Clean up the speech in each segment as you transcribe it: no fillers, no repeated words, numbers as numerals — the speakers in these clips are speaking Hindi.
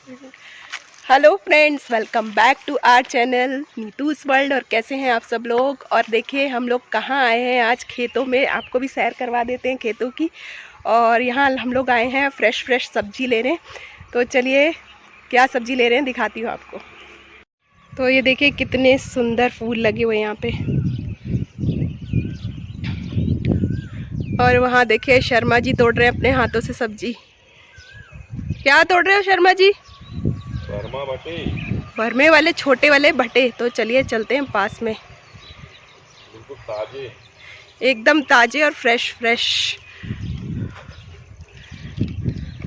Hello friends, welcome back to our channel Neetu's World. और कैसे हैं आप सब लोग। और देखिए हम लोग कहाँ आए हैं आज, खेतों में। आपको भी सैर करवा देते हैं खेतों की। और यहाँ हम लोग आए हैं फ्रेश सब्जी लेने। तो चलिए क्या सब्जी ले रहे हैं दिखाती हूँ आपको। तो ये देखिए कितने सुंदर फूल लगे हुए यहाँ पे। और वहाँ देखिए शर्मा जी तोड़ रहे हैं अपने हाथों से सब्जी। क्या तोड़ रहे हो शर्मा जी? भरमे वाले, छोटे वाले भटे। तो चलिए चलते हैं पास में। बिल्कुल ताजे, एकदम ताजे और फ्रेश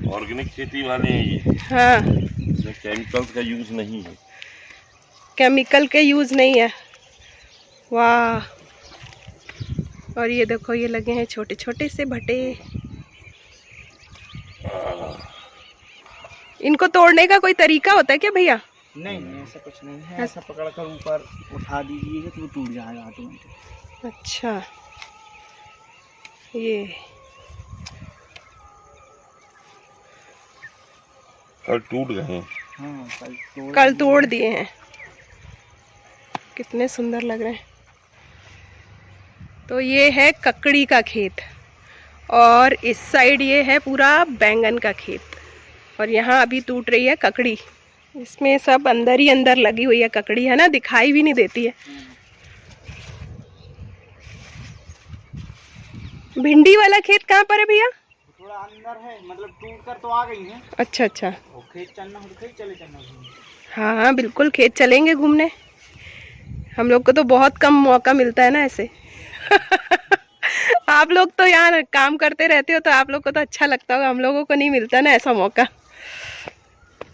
ऑर्गेनिक खेती वाले हैं ये। हाँ, इसमें केमिकल्स का यूज नहीं है। केमिकल के यूज नहीं है। वाह। और ये देखो ये लगे हैं छोटे छोटे से भटे। इनको तोड़ने का कोई तरीका होता है क्या भैया? नहीं, ऐसा कुछ नहीं है। ऐसा पकड़कर ऊपर उठा दीजिएगा तो वो टूट जाएगा ऑटोमेटिक। अच्छा, ये कल टूट गए हैं। हाँ, कल तोड़ दिए हैं। कितने सुंदर लग रहे हैं। तो ये है ककड़ी का खेत और इस साइड ये है पूरा बैंगन का खेत। और यहाँ अभी टूट रही है ककड़ी। इसमें सब अंदर ही अंदर लगी हुई है ककड़ी, है ना, दिखाई भी नहीं देती है। भिंडी वाला खेत कहाँ पर है भैया? थोड़ा अंदर है, मतलब टूट कर तो आ गई है। अच्छा अच्छा। और खेत चलना हो तो खेत चले चलना। हाँ हाँ बिल्कुल, खेत चलेंगे घूमने। हम लोग को तो बहुत कम मौका मिलता है ना ऐसे। आप लोग तो यहाँ काम करते रहते हो तो आप लोग को तो अच्छा लगता होगा, हम लोगों को नहीं मिलता ना ऐसा मौका।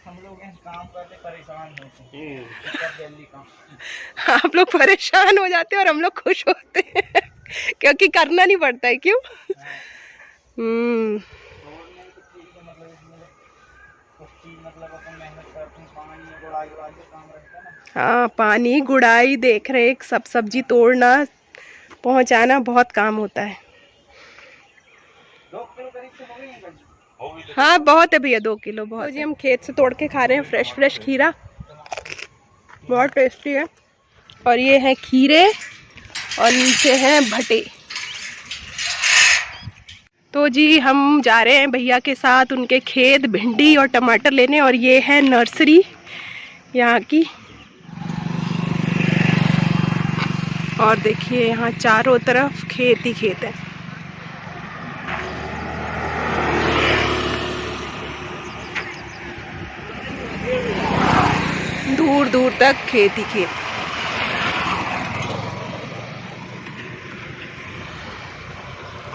हम लोग काम करते परेशान होते हैं। जल्दी काम। आप लोग परेशान हो जाते हैं और हम लोग खुश होते हैं क्योंकि करना नहीं पड़ता है। क्यों? हाँ, पानी गुड़ाई देख रहे, सब सब्जी तोड़ना पहुंचाना बहुत काम होता है। हाँ बहुत है भैया, 2 किलो बहुत। तो जी हम खेत से तोड़ के खा रहे हैं फ्रेश खीरा, बहुत टेस्टी है। और ये है खीरे और नीचे हैं भटे। तो जी हम जा रहे हैं भैया के साथ उनके खेत भिंडी और टमाटर लेने। और ये है नर्सरी यहाँ की। और देखिए यहाँ चारों तरफ खेत ही खेत है। दूर दूर तक खेत ही खेत।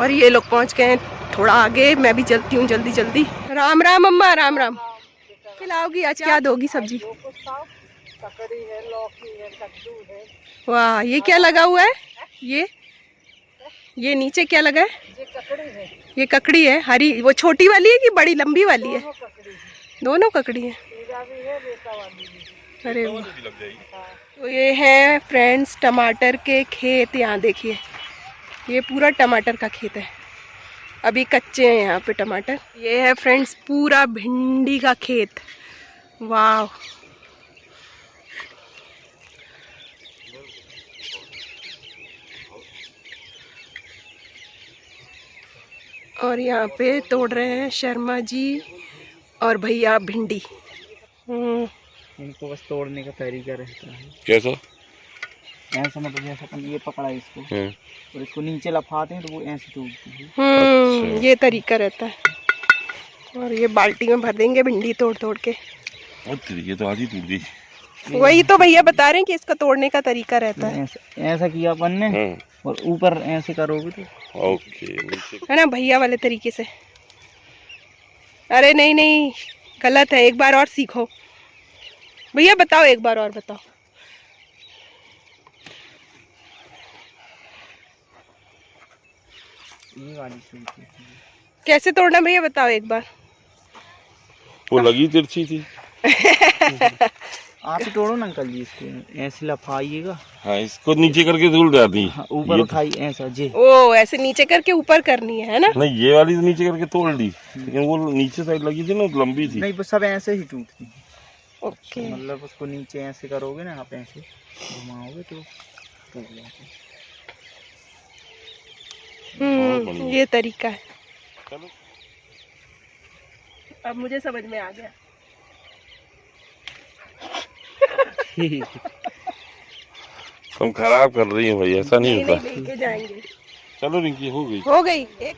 और ये लोग पहुंच गए हैं थोड़ा आगे। मैं भी चलती हूँ जल्दी। राम राम अम्मा, राम राम। खिलाओगी आज? क्या दोगी सब्जी? ककड़ी है, लौकी है, कद्दू है। वाह, ये क्या लगा हुआ है? ये नीचे क्या लगा है? ये ककड़ी है। ये ककड़ी है हरी, वो छोटी वाली है कि बड़ी लंबी वाली है? दोनों ककड़ी है। अरे वाह। तो ये है फ्रेंड्स टमाटर के खेत। यहाँ देखिए ये पूरा टमाटर का खेत है, अभी कच्चे हैं यहाँ पे टमाटर। ये है फ्रेंड्स पूरा भिंडी का खेत। वाह। और यहाँ पे तोड़ रहे हैं शर्मा जी और भैया भिंडी। इनको बस तोड़ने का तरीका रहता है। कैसा? ऐसा मतलब जैसा अपन ये पकड़ा इसको और इसको नीचे लफाते हैं तो वो ऐसे टूटती है। अच्छा। ये तरीका रहता है। और ये बाल्टी में भर देंगे भिंडी तोड़ के। ये तो आधी टूट गई। वही तो भैया बता रहे हैं कि इसका तोड़ने का तरीका रहता है। ऐसा किया अपन ने और ऊपर ऐसे करोगे तो ओके, है ना, भैया वाले तरीके से। अरे नहीं गलत है, एक बार और सीखो भैया। बताओ, एक बार और बताओ। ये वाली कैसे तोड़ना भैया बताओ एक बार। वो लगी तिरछी थी। आप ही तोड़ो ना अंकल जी, इसको ऐसे लफाइएगा। हाँ, इसको नीचे करके धुल जाती। हाँ, ऊपर उठाई ऐसा जी। ओ ऐसे नीचे करके ऊपर करनी है ना? नहीं, ये वाली तो नीचे करके तोड़ ली, लेकिन वो नीचे साइड लगी थी ना, लंबी थी। नहीं, सब ऐसे ही टूटती। ओके। मतलब उसको नीचे ऐसे करोगे ना, आप ऐसे घुमाओगे तो टूट जाता है। ये तरीका है। चलो अब मुझे समझ में आ गया। तुम खराब कर रही हो भाई, ऐसा नहीं होता। नहीं, लेके जाएंगे। चलो रिंकी, हो गई। हो गई एक